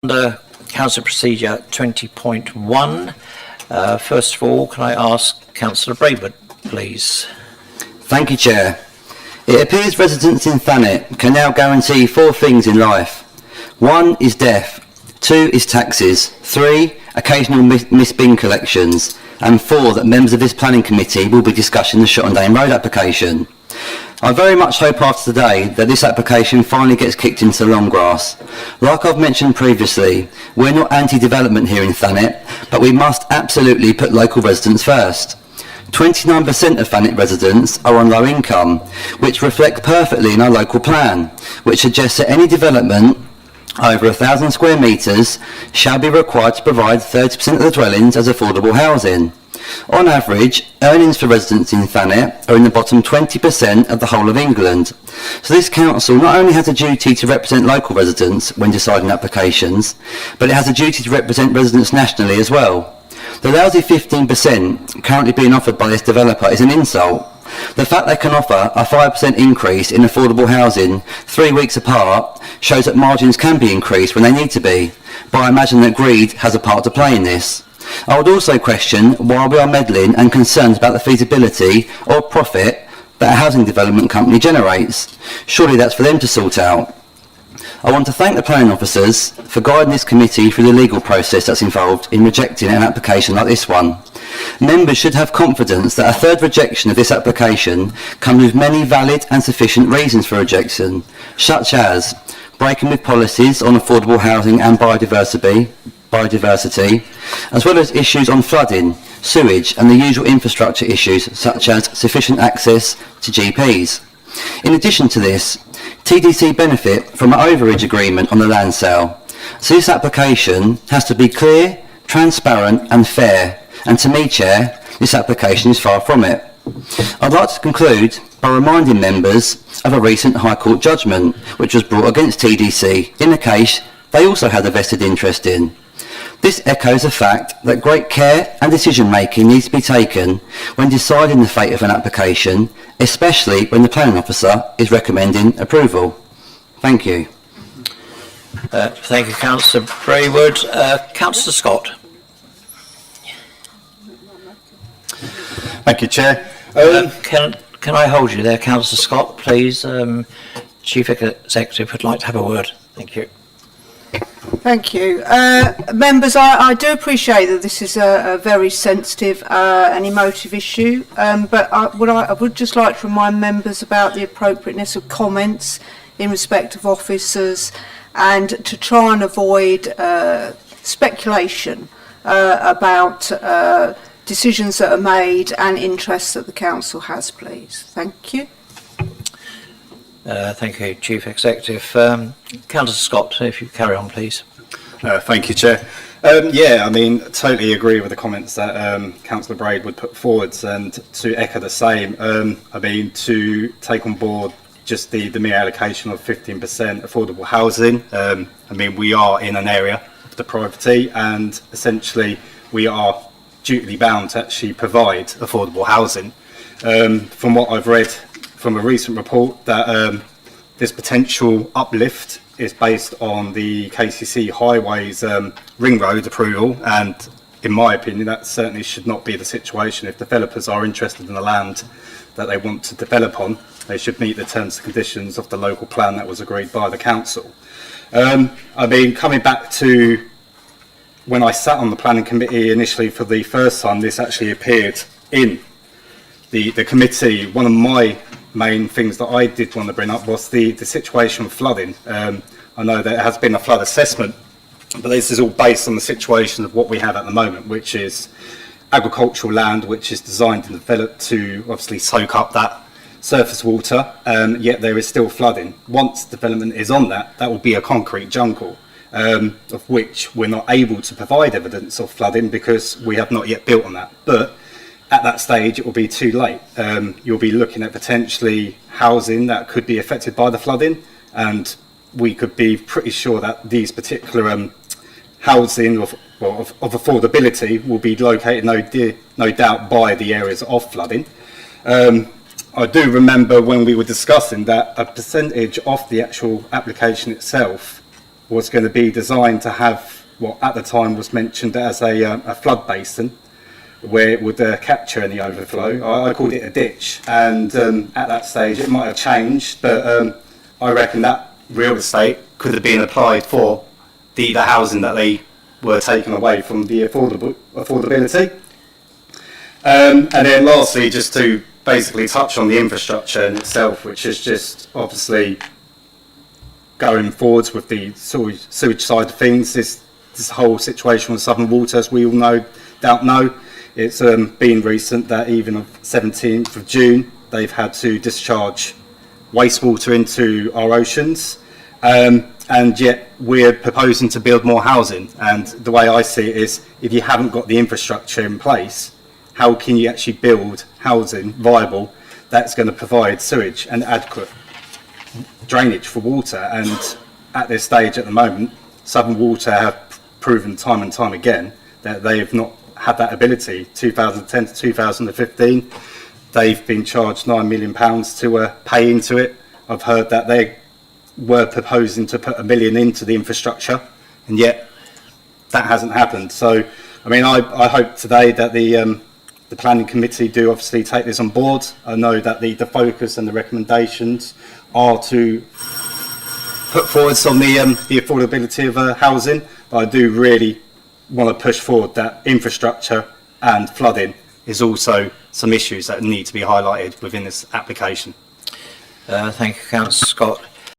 Under Council Procedure 20.1, first of all, can I ask Councillor Braidwood, please? Thank you, Chair. It appears residents in Thanet can now guarantee 4 things in life. 1 is death, 2 is taxes, 3 occasional missed bin collections, and 4 that members of this planning committee will be discussing the Shottendane Road application. I very much hope after today that this application finally gets kicked into the long grass. Like I've mentioned previously, we're not anti-development here in Thanet, but we must absolutely put local residents first. 29% of Thanet residents are on low income, which reflects perfectly in our local plan, which suggests that any development over 1,000 square metres shall be required to provide 30% of the dwellings as affordable housing. On average, earnings for residents in Thanet are in the bottom 20% of the whole of England. So this council not only has a duty to represent local residents when deciding applications, but it has a duty to represent residents nationally as well. The lousy 15% currently being offered by this developer is an insult. The fact they can offer a 5% increase in affordable housing 3 weeks apart shows that margins can be increased when they need to be, but I imagine that greed has a part to play in this. I would also question why we are meddling and concerned about the feasibility or profit that a housing development company generates. Surely that's for them to sort out. I want to thank the planning officers for guiding this committee through the legal process that's involved in rejecting an application like this one. Members should have confidence that a third rejection of this application comes with many valid and sufficient reasons for rejection, such as breaking with policies on affordable housing and biodiversity, as well as issues on flooding, sewage and the usual infrastructure issues such as sufficient access to GPs. In addition to this, TDC benefit from an overage agreement on the land sale, so this application has to be clear, transparent and fair, and to me, Chair, this application is far from it. I'd like to conclude by reminding members of a recent High Court judgment which was brought against TDC in a case they also had a vested interest in. This echoes the fact that great care and decision making needs to be taken when deciding the fate of an application, especially when the planning officer is recommending approval. Thank you. Thank you, Councillor Braidwood. Councillor Scott. Thank you, Chair. Can I hold you there, Councillor Scott, please? Chief Executive would like to have a word. Thank you. Thank you. Members, I do appreciate that this is a very sensitive and emotive issue, but I would just like to remind members about the appropriateness of comments in respect of officers and to try and avoid speculation about decisions that are made and interests that the council has, please. Thank you. Thank you, Chief Executive. Councillor Scott, if you carry on, please. Thank you, Chair. Yeah, I mean, totally agree with the comments that Councillor Braidwood put forwards, and to echo the same, I mean, to take on board just the mere allocation of 15% affordable housing. I mean, we are in an area of depravity, and essentially we are dutifully bound to actually provide affordable housing. From what I've read from a recent report, that this potential uplift is based on the KCC Highways ring road approval, and in my opinion that certainly should not be the situation. If developers are interested in the land that they want to develop on, they should meet the terms and conditions of the local plan that was agreed by the council. I mean, coming back to when I sat on the planning committee initially for the first time, this actually appeared in the committee. One of my main things that I did want to bring up was the situation of flooding. I know there has been a flood assessment, but this is all based on the situation of what we have at the moment, which is agricultural land which is designed and developed to obviously soak up that surface water, yet there is still flooding. Once development is on that, that will be a concrete jungle, of which we're not able to provide evidence of flooding because we have not yet built on that. But at that stage, it will be too late. You'll be looking at potentially housing that could be affected by the flooding, and we could be pretty sure that these particular housing of affordability will be located, no doubt, by the areas of flooding. I do remember when we were discussing that a percentage of the actual application itself was going to be designed to have what at the time was mentioned as a flood basin, where it would capture any overflow. I called it a ditch, and at that stage it might have changed, but I reckon that real estate could have been applied for the housing that they were taken away from the affordability. And then lastly, just to basically touch on the infrastructure in itself, which is just obviously going forwards with the sewage side of things. This whole situation with Southern Water, as we all know, it's been recent that even on 17th of June, they've had to discharge wastewater into our oceans. And yet we're proposing to build more housing. And the way I see it is, if you haven't got the infrastructure in place, how can you actually build housing viable that's going to provide sewage and adequate drainage for water? And at this stage at the moment, Southern Water have proven time and time again that they have not had that ability. 2010 to 2015, they've been charged £9 million to pay into it. I've heard that they were proposing to put £1 million into the infrastructure, and yet that hasn't happened. So, I mean, I hope today that the planning committee do obviously take this on board. I know that the focus and the recommendations are to put forward on the affordability of housing, but I do really want to push forward that infrastructure and flooding is also some issues that need to be highlighted within this application. Thank you, Councillor Scott.